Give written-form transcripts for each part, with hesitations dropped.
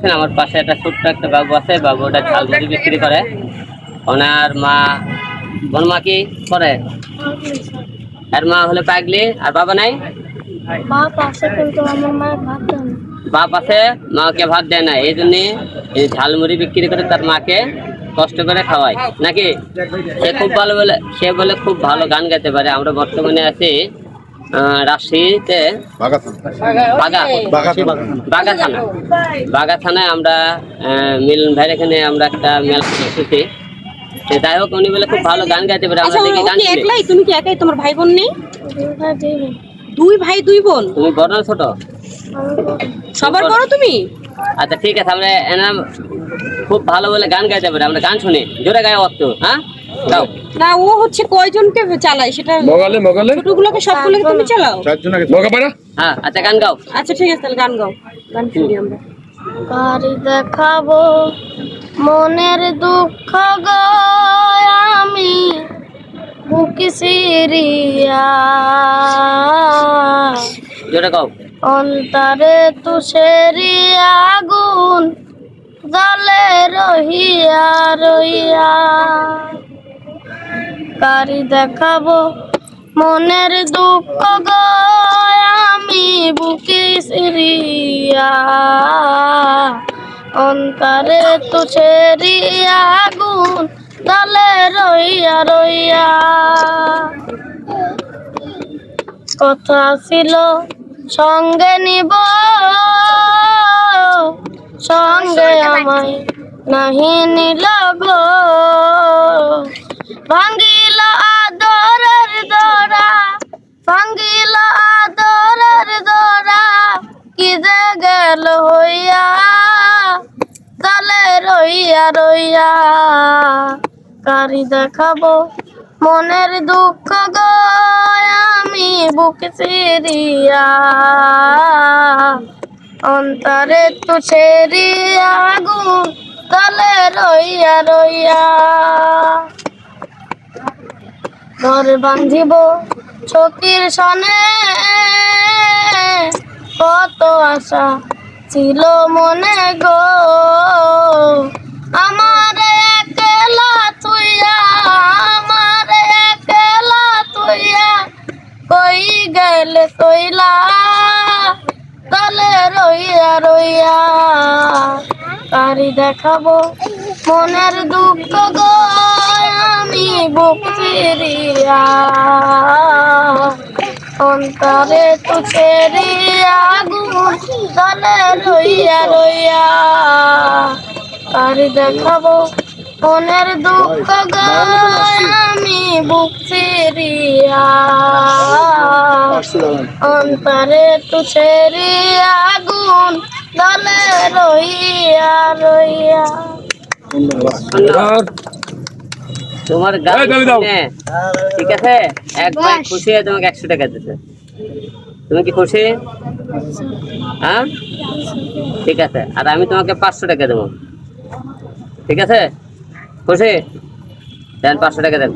দেখছেন আমার পাশে একটা ছোট্ট একটা বাবু আছে, বাবু ওটা ঝালমুড়ি বিক্রি করে। ওনার মা বনমা কি করে? আর মা হলে পাগলি, আর বাবা নাই? বাপ আছে কিন্তু আমার মায়ের ভাত দেয় না। বাপ আছে, মাকে ভাত দেয় না, এই জন্য এই ঝালমুড়ি বিক্রি করে তার মাকে কষ্ট করে খাওয়ায় নাকি? সে খুব ভালো বলে, সে বলে খুব ভালো গান গাইতে পারে। আমরা বর্তমানে আছি রাজশাহীতে বাগা থানায়। আমরা মিলন ভাইয়ের এখানে আমরা একটা মেলা করতেছি। যাই হোক, উনি বলে খুব ভালো গান গাইতে পারে। আমরা দেখি গান। একলাই? তুমি কি একাই? তোমার ভাই বোন নেই? দুই ভাই দুই বোন। দুই ভাই দুই বোন? তুমি বড় না ছোট? সবার বড় তুমি? আচ্ছা ঠিক আছে, আমরা এনার খুব ভালো বলে গান গাইতে পারে, আমরা গান শুনি। জোরে গায়ে অর্থ, হ্যাঁ গাও। না, ও হচ্ছে কয়জনকে চালায় সেটা? মগালে ছোটগুলোকে সবগুলোকে তুমি চালাও? হ্যাঁ আচ্ছা, গান গাও। আচ্ছা ঠিক আছে, তাহলে গান গাও, গান শুনি আমরা। কারি দেখাবো মনের দুঃখ গো আমি বুকে সিরিয়া, জোরে গাও। অন্তরে তুষেরি আগুন জলে রহিয়া রহিয়া। কারি দেখাবো মনের দুঃখ গো আমি বুকে সিরিয়া, অন্তরে তুষেরি আগুন জলে রহিয়া রহিয়া। কথা ছিল সঙ্গে নিব, সঙ্গে আমায় নাহি নিল গো, ভাঙ্গিল আদরের দরা, ভাঙ্গিল আদরের দরা, কি যে গেল হইয়া তালে রইয়া রইয়া। কারি দেখাবো মনের দুঃখ গো আমি বুকে সিরিয়া, অন্তরে তুষেরি আগুন তালে রইয়া রইয়া। ঘর বাঁধিব চকির সনে কত আশা ছিল মনে গো, আমার একলা তুইয়া, আমার একলা তুইয়া কই গেলে তৈলা তলে রইয়া রইয়া। কারি দেখাবো মনের দুঃখ গো আমি বুক চিরিয়া, অন্তরে তুষেরি আগুন তলে রইয়া রইয়া। কারি দেখাবো মনের দুঃখ গো আমি বুক চিরিয়া, অন্তরে তুষেরি আগুন তলে রইয়া রইয়া। তোমার গান শুনে ঠিক আছে, এক ভাই খুশি হয়ে তোমাকে 100 টাকা দিতে। তুমি কি খুশি? হ্যাঁ ঠিক আছে, আর আমি তোমাকে 500 টাকা দেবো। ঠিক আছে, খুশি? দেন 500 টাকা দেন।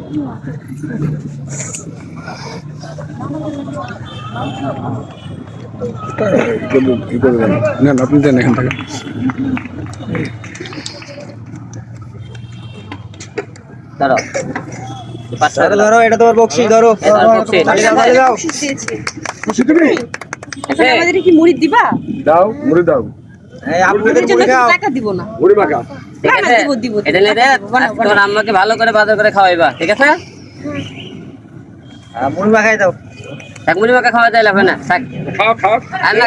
আপনি দেন এখান থেকে। ধরো ধরো, এটা তোমার বকশিস, ধরো। আমাদের কি মুড়ি দিবা? দাও, মুড়ি দাও। আপনাদের জন্য টাকা দিব না। মুড়ি মাখা। ঠিক আছে, এটা নিয়ে দেখ, তোমার আম্মাকে ভালো করে বাজার করে খাওয়াইবা। ঠিক আছে, মুড়ি মাখাই দাও। মুড়ি মাখা খাওয়া যায় হবে না, থাক। খাও খাও। আর না